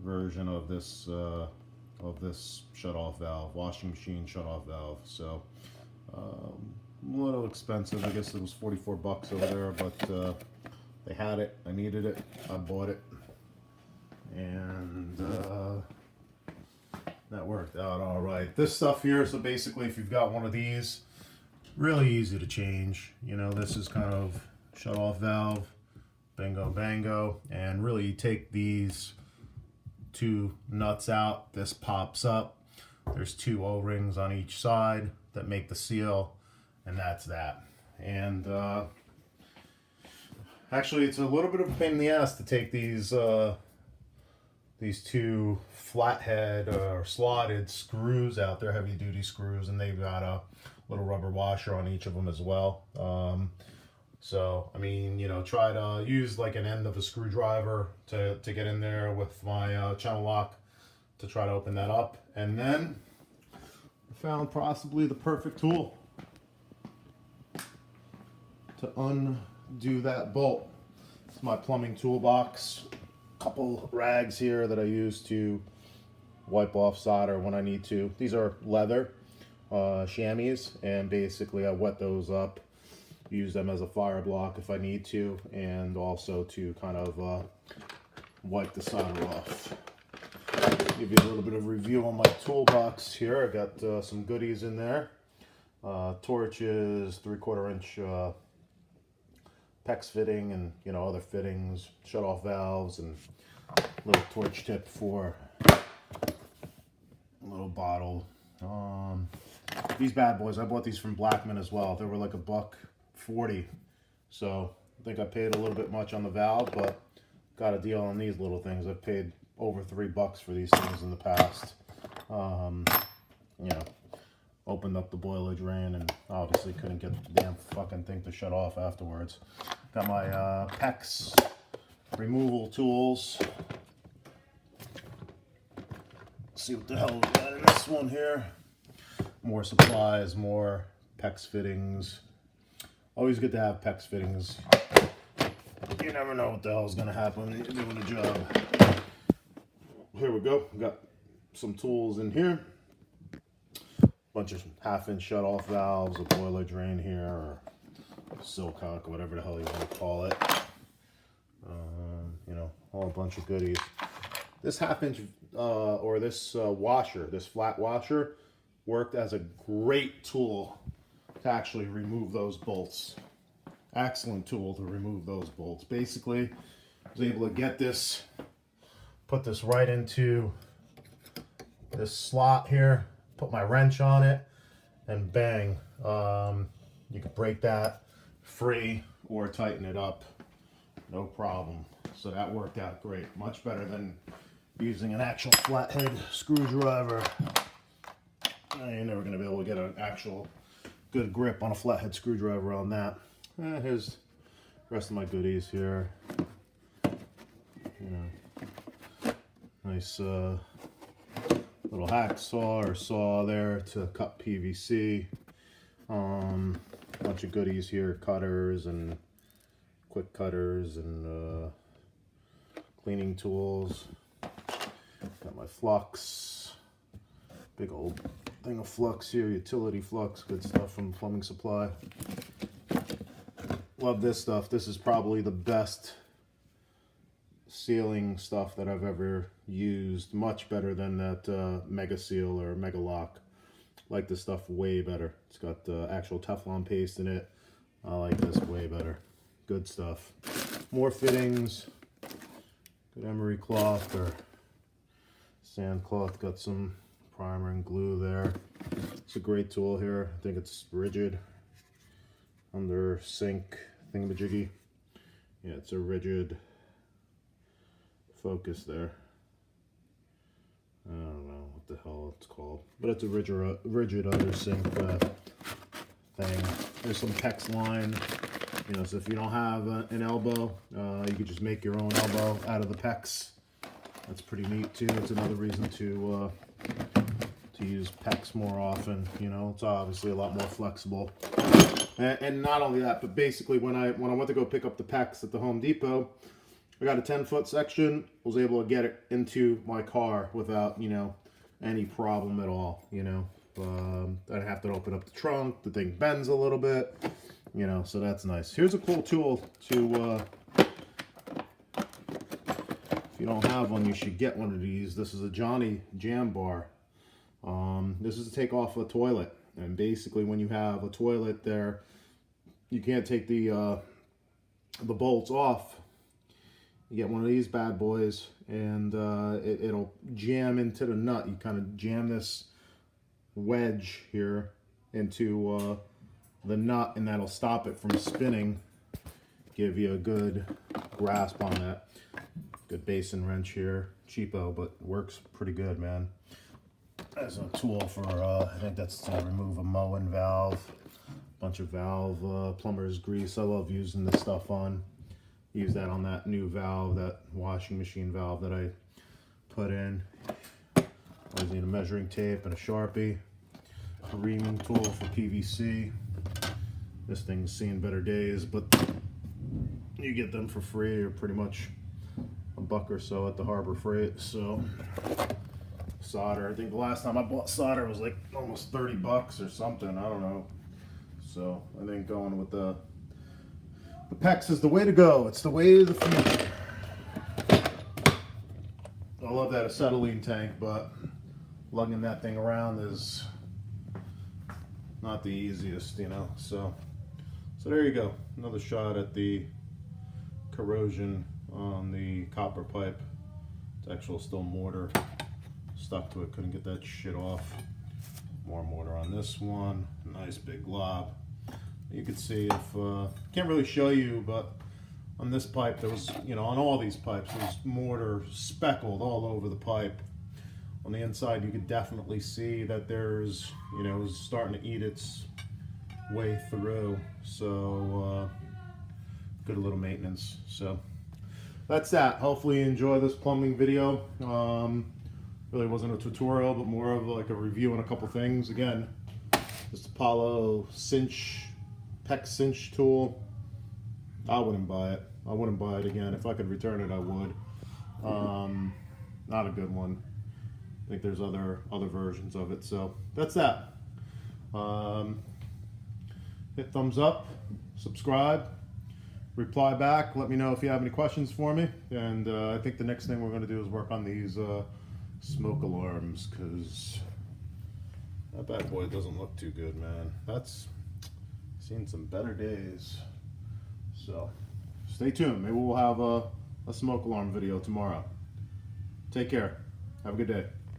version of this shutoff valve, washing machine shutoff valve. So a little expensive. I guess it was 44 bucks over there, but they had it. I needed it. I bought it, and that worked out all right. This stuff here, so basically if you've got one of these, really easy to change. You know, this is kind of shut-off valve, bingo bango, and really you take these two nuts out, this pops up. There's two O-rings on each side that make the seal, and that's that. And actually it's a little bit of a pain in the ass to take these two flathead or slotted screws out. They're heavy duty screws, and they've got a little rubber washer on each of them as well. So I mean, you know, try to use like an end of a screwdriver to get in there with my channel lock to try to open that up. And then I found possibly the perfect tool to undo that bolt. It's my plumbing toolbox. Couple rags here that I use to wipe off solder when I need to. These are leather chamois, and basically I wet those up, use them as a fire block if I need to, and also to kind of wipe the solder off. Give you a little bit of review on my toolbox here. I got some goodies in there. Torches, 3/4 inch PEX fitting, and you know, other fittings, shut off valves, and a little torch tip for a little bottle. These bad boys, I bought these from Blackman as well. They were like $1.40, so I think I paid a little bit much on the valve, but got a deal on these little things. I've paid over $3 for these things in the past. You know, opened up the boiler drain and obviously couldn't get the damn fucking thing to shut off afterwards. Got my PEX removal tools. Let's see what the hell we got in this one here. More supplies, more PEX fittings. Always good to have PEX fittings. You never know what the hell is going to happen when you're doing a job. Here we go. We got some tools in here. Bunch of 1/2 inch shut off valves, a boiler drain here, or silcock, or whatever the hell you want to call it. You know, all a bunch of goodies. This 1/2 inch or this washer, this flat washer, worked as a great tool to actually remove those bolts. Excellent tool to remove those bolts. Basically, I was able to get this, put this right into this slot here, put my wrench on it, and bang, you can break that free or tighten it up, no problem. So that worked out great, much better than using an actual flathead screwdriver. You're never going to be able to get an actual good grip on a flathead screwdriver on that. Here's the rest of my goodies here. You know, nice little hacksaw or saw there to cut PVC. Bunch of goodies here, cutters and quick cutters and cleaning tools. Got my flux, big old thing of flux here, utility flux, good stuff from Plumbing Supply. Love this stuff. This is probably the best sealing stuff that I've ever used. Much better than that Mega Seal or Mega Lock. Like this stuff way better. It's got actual Teflon paste in it. I like this way better. Good stuff. More fittings. Good emery cloth or sand cloth. Got some primer and glue there. It's a great tool here. I think it's rigid. Under sink thingamajiggy. Yeah, it's a rigid focus there. I don't know what the hell it's called, but it's a rigid under sink thing. There's some PEX line, you know, so if you don't have an elbow, you could just make your own elbow out of the PEX. That's pretty neat too. It's another reason to use PEX more often. You know, it's obviously a lot more flexible. And not only that, but basically when I went to go pick up the PEX at the Home Depot, I got a 10-foot section, was able to get it into my car without, you know, any problem at all, you know. I have to open up the trunk, the thing bends a little bit, you know, so that's nice. Here's a cool tool to, if you don't have one, you should get one of these. This is a Johnny Jam Bar. This is to take off a toilet, and basically when you have a toilet there, you can't take the bolts off. You get one of these bad boys, and it'll jam into the nut. You kind of jam this wedge here into the nut, and that'll stop it from spinning. Give you a good grasp on that. Good basin wrench here, cheapo, but works pretty good, man. As a tool for, I think that's to remove a Moen valve, bunch of valve plumber's grease. I love using this stuff on. Use that on that new valve, that washing machine valve that I put in. Always need a measuring tape and a Sharpie. A reaming tool for PVC. This thing's seen better days, but you get them for free, or pretty much $1 or so at the Harbor Freight. So solder, I think the last time I bought solder was like almost $30 or something, I don't know. So I think going with the PEX is the way to go. It's the way of the future. I love that acetylene tank, but lugging that thing around is not the easiest, you know. So there you go. Another shot at the corrosion on the copper pipe. It's actual still mortar stuck to it. Couldn't get that shit off. More mortar on this one. Nice big glob. You can see if can't really show you, but on this pipe there was, you know, on all these pipes there's mortar speckled all over the pipe. On the inside you could definitely see that there's, you know, it was starting to eat its way through. So good little maintenance. So that's that. Hopefully you enjoy this plumbing video. Really wasn't a tutorial, but more of like a review on a couple things. Again, this Apollo PEX cinch tool. I wouldn't buy it. I wouldn't buy it again. If I could return it, I would. Not a good one. I think there's other versions of it. So that's that. Hit thumbs up, subscribe, reply back. Let me know if you have any questions for me. And I think the next thing we're going to do is work on these smoke alarms, because that bad boy doesn't look too good, man. That's seen some better days. So stay tuned. Maybe we'll have a smoke alarm video tomorrow. Take care. Have a good day.